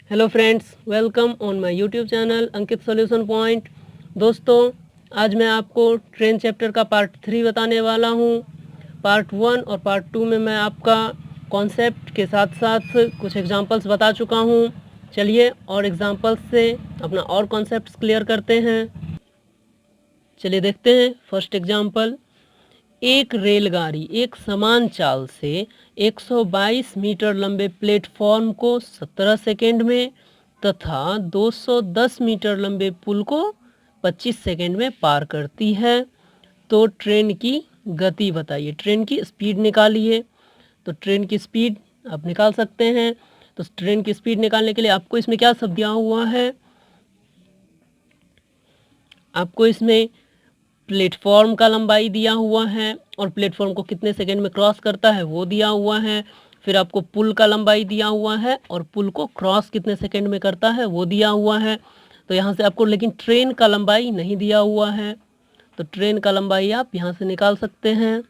Hello friends, welcome on my YouTube channel Ankit solution point. दोस्तों, आज मैं आपको ट्रेन चैप्टर का पार्ट 3 बताने वाला हूँ। पार्ट 1 और पार्ट 2 में मैं आपका कॉन्सेप्ट के साथ साथ कुछ एग्जांपल्स बता चुका हूँ। चलिए और एग्जांपल्स से अपना और कॉन्सेप्ट्स क्लियर करते हैं। चलिए देखते हैं फर्स्ट एग्जांपल। एक रेलगाड़ी एक समान चाल से 122 मीटर लंबे प्लेटफॉर्म को 17 सेकेंड में तथा 210 मीटर लंबे पुल को 25 सेकेंड में पार करती है, तो ट्रेन की गति बताइए। ट्रेन की स्पीड निकालिए। तो ट्रेन की स्पीड आप निकाल सकते हैं। तो ट्रेन की स्पीड निकालने के लिए आपको इसमें क्या सब दिया हुआ है? आपको इसमें प्लेटफॉर्म का लंबाई दिया हुआ है और प्लेटफॉर्म को कितने सेकंड में क्रॉस करता है वो दिया हुआ है। फिर आपको पुल का लंबाई दिया हुआ है और पुल को क्रॉस कितने सेकंड में करता है वो दिया हुआ है। तो यहाँ से आपको लेकिन ट्रेन का लंबाई नहीं दिया हुआ है, तो ट्रेन का लंबाई आप यहाँ से निकाल सकते हैं।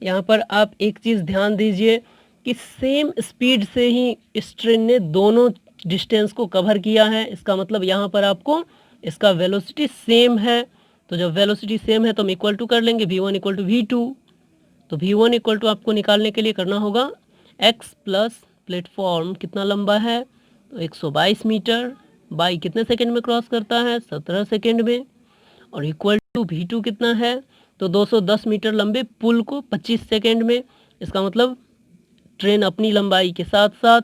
यहाँ पर आप एक चीज़ ध्यान दीजिए कि सेम स्पीड से ही इस ट्रेन ने दोनों डिस्टेंस को कवर किया है। इसका मतलब यहाँ पर आपको इसका वेलोसिटी सेम है। तो जब वेलोसिटी सेम है तो हम इक्वल टू कर लेंगे v1 इक्वल टू v2। तो v1 इक्वल टू आपको निकालने के लिए करना होगा x प्लस प्लेटफॉर्म कितना लंबा है, तो 122 मीटर बाई कितने सेकंड में क्रॉस करता है, 17 सेकंड में, और इक्वल टू v2 कितना है, तो 210 मीटर लंबे पुल को 25 सेकंड में। इसका मतलब ट्रेन अपनी लंबाई के साथ साथ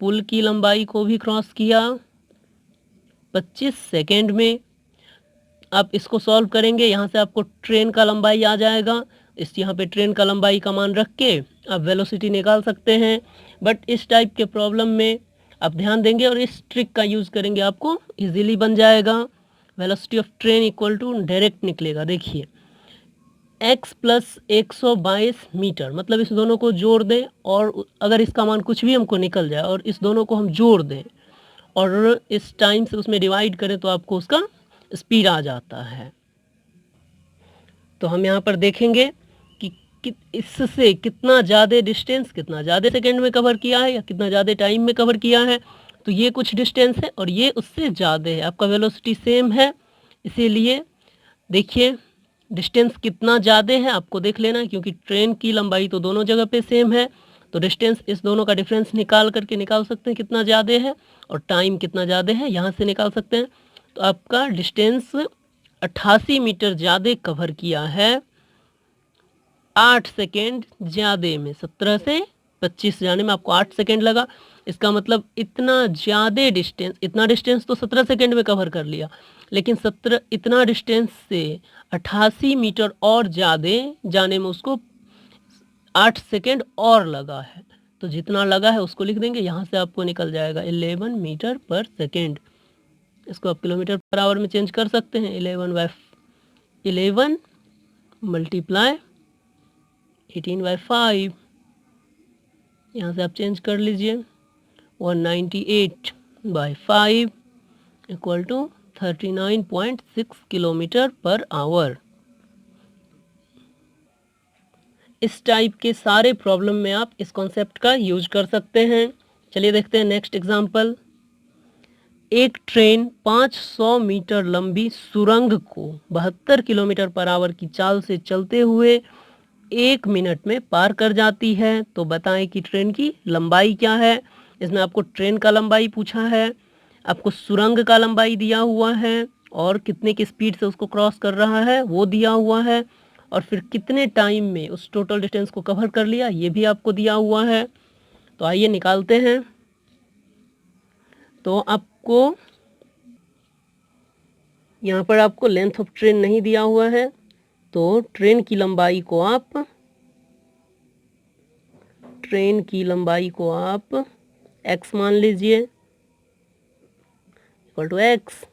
पुल की लंबाई को भी क्रॉस किया 25 सेकंड में। आप इसको सॉल्व करेंगे, यहाँ से आपको ट्रेन का लंबाई आ जाएगा। इस यहाँ पे ट्रेन का लंबाई का मान रख के आप वेलोसिटी निकाल सकते हैं। बट इस टाइप के प्रॉब्लम में आप ध्यान देंगे और इस ट्रिक का यूज़ करेंगे, आपको इजीली बन जाएगा। Velocity of train equal to direct निकलेगा। देखिए x प्लस 122 मीटर, मतलब इस दोनों को जोड़ दें और अगर इसका मान कुछ भी हमको निकल जाए और इस दोनों को हम जोड़ दें और इस टाइम से उसमें डिवाइड करें तो आपको उसका स्पीड आ जाता है। तो हम यहाँ पर देखेंगे कि इससे कितना ज़्यादा डिस्टेंस कितना ज़्यादा सेकंड में कवर किया है या कितना ज़्यादा टाइम में कवर किया है। तो ये कुछ डिस्टेंस है और ये उससे ज़्यादा है। आपका वेलोसिटी सेम है, इसीलिए देखिए डिस्टेंस कितना ज़्यादा है आपको देख लेना है, क्योंकि ट्रेन की लंबाई तो दोनों जगह पे सेम है। तो डिस्टेंस इस दोनों का डिफरेंस निकाल करके निकाल सकते हैं कितना ज़्यादा है, और टाइम कितना ज़्यादा है यहाँ से निकाल सकते हैं। तो आपका डिस्टेंस 88 मीटर ज़्यादा कवर किया है 8 सेकेंड ज़्यादा में। 17 से 25 जाने में आपको 8 सेकेंड लगा। इसका मतलब इतना ज़्यादा डिस्टेंस, इतना डिस्टेंस तो 17 सेकेंड में कवर कर लिया, लेकिन 17 इतना डिस्टेंस से 88 मीटर और ज़्यादा जाने में उसको 8 सेकेंड और लगा है। तो जितना लगा है उसको लिख देंगे, यहाँ से आपको निकल जाएगा 11 मीटर पर सेकेंड। इसको आप किलोमीटर पर आवर में चेंज कर सकते हैं। 11 मल्टीप्लाई 18/5, यहाँ से आप चेंज कर लीजिए। 198/5 equal to 39.6 kilometre per hour. इस टाइप के सारे प्रॉब्लम में आप इस कॉन्सेप्ट का यूज कर सकते हैं। चलिए देखते हैं नेक्स्ट एग्जांपल। एक ट्रेन 500 मीटर लंबी सुरंग को 72 किलोमीटर पर आवर की चाल से चलते हुए 1 मिनट में पार कर जाती है, तो बताएं कि ट्रेन की लंबाई क्या है। इसमें आपको ट्रेन का लंबाई पूछा है, आपको सुरंग का लंबाई दिया हुआ है और कितने की स्पीड से उसको क्रॉस कर रहा है वो दिया हुआ है, और फिर कितने टाइम में उस टोटल डिस्टेंस को कवर कर लिया ये भी आपको दिया हुआ है। तो आइए निकालते हैं। तो आपको यहाँ पर आपको लेंथ ऑफ ट्रेन नहीं दिया हुआ है, तो ट्रेन की लंबाई को आप x मान लीजिए इक्वल टू x।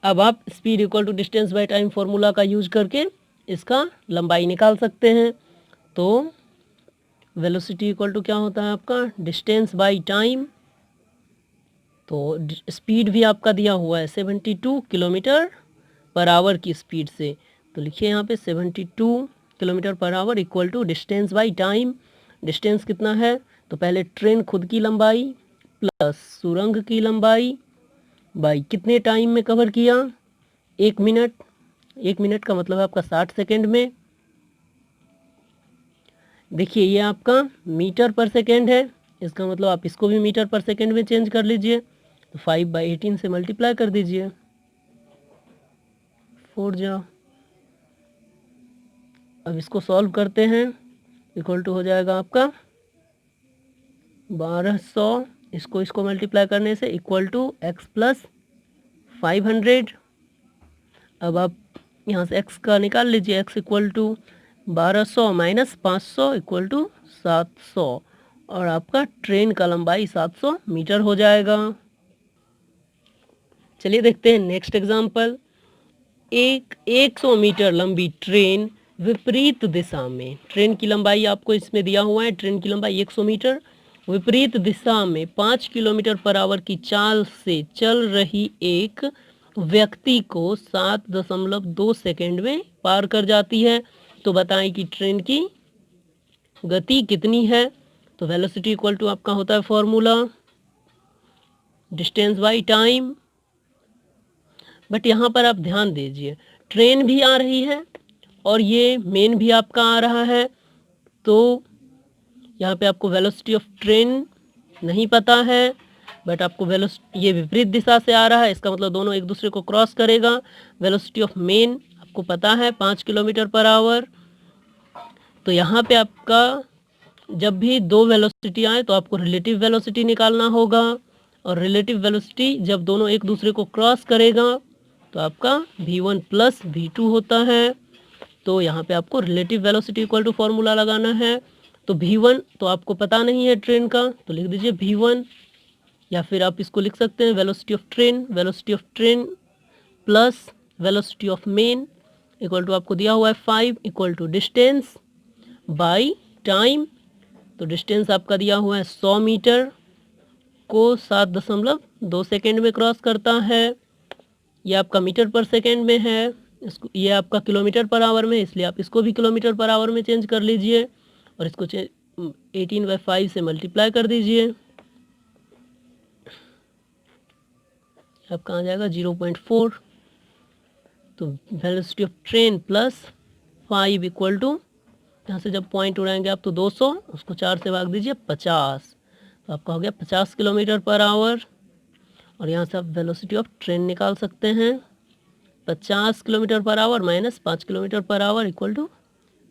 अब आप speed equal to distance by time formula का यूज करके इसका लंबाई निकाल सकते हैं। तो वेलोसिटी इक्वल टू क्या होता है आपका डिस्टेंस बाय टाइम। तो स्पीड भी आपका दिया हुआ है 72 किलोमीटर पर आवर की स्पीड से, तो लिखिए यहाँ पे 72 kilometre per hour equal to distance by time. Distance कितना है तो पहले ट्रेन खुद की लंबाई प्लस सुरंग की लंबाई बाई कितने टाइम में कवर किया, 1 मिनट। 1 मिनट का मतलब है आपका 60 सेकेंड में। देखिए ये आपका मीटर पर सेकेंड है, इसका मतलब आप इसको भी मीटर पर सेकेंड में चेंज कर लीजिए। तो 5/18 से मल्टीप्लाई कर दीजिए, 4 जा। अब इसको सॉल्व करते हैं, इक्वल टू हो जाएगा आपका 1200, इसको मल्टीप्लाई करने से इक्वल टू x प्लस 500। अब आप यहाँ से x का निकाल लीजिए, x equal to 1200 minus 500 equal to 700, और आपका ट्रेन का लंबाई 700 मीटर हो जाएगा। चलिए देखते हैं नेक्स्ट एग्जाम्पल। एक 100 मीटर लंबी ट्रेन विपरीत दिशा में, ट्रेन की लंबाई आपको इसमें दिया हुआ है, ट्रेन की लंबाई 100 मीटर, विपरीत दिशा में 5 किलोमीटर पर आवर की चाल से चल रही एक व्यक्ति को 7.2 सेकेंड में पार कर जाती है। तो बताएं कि ट्रेन की गति कितनी है। तो वेलोसिटी इक्वल टू आपका होता है formula distance by time. But यहाँ पर आप ध्यान दीजिए, ट्रेन भी आ रही है और ये मेन भी आपका आ रहा है, तो यहाँ पे आपको वेलोसिटी ऑफ ट्रेन नहीं पता है, बट आपको ये विपरीत दिशा से आ रहा है, इसका मतलब दोनों एक दूसरे को क्रॉस करेगा। वेलोसिटी ऑफ मेन आपको पता है 5 किलोमीटर पर आवर। तो यहाँ पे आपका जब भी दो वेलोसिटी आए तो आपको रिलेटिव वेलोसिटी निकालना होगा, और रिलेटिव वेलोसिटी जब दोनों एक दूसरे को क्रॉस करेगा तो आपका v1 प्लस v2 होता है। तो यहाँ पे आपको relative velocity equal to formula लगाना है। तो v1 तो आपको पता नहीं है ट्रेन का, तो लिख दीजिए v1, या फिर आप इसको लिख सकते हैं velocity of train plus velocity of man equal to आपको दिया हुआ है 5 equal to distance by time. तो डिस्टेंस आपका दिया हुआ है 100 मीटर को 7.2 सेकेंड में क्रॉस करता है। ये आपका मीटर पर सेकेंड में है, इसको ये आपका किलोमीटर पर आवर में, इसलिए आप इसको भी किलोमीटर पर आवर में चेंज कर लीजिए और इसको 18/5 से मल्टीप्लाई कर दीजिए। अब कहाँ जाएगा 0.4। तो velocity of train plus 5 equal to, यहाँ से जब पॉइंट उड़ाएंगे आप तो 200, उसको 4 से भाग दीजिए 50, तो आपका हो गया 50 किलोमीटर पर आवर। और यहाँ से आप वेलोसिटी ऑफ ट्रेन निकाल सकते हैं, 50 kilometre per hour minus 5 kilometre per hour equal to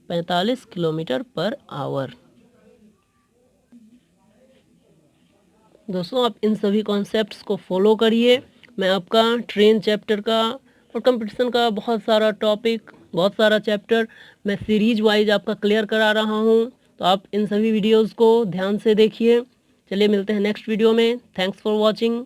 45 kilometre per hour. दोस्तों आप इन सभी कॉन्सेप्ट्स को फॉलो करिए। मैं आपका ट्रेन चैप्टर का और कंपटीशन का बहुत सारा टॉपिक, बहुत सारा चैप्टर मैं सीरीज वाइज आपका क्लियर करा रहा हूँ, तो आप इन सभी वीडियोस को ध्यान से देखिए। चलिए मिलते हैं नेक्स्ट वीडियो में। Thanks for watching.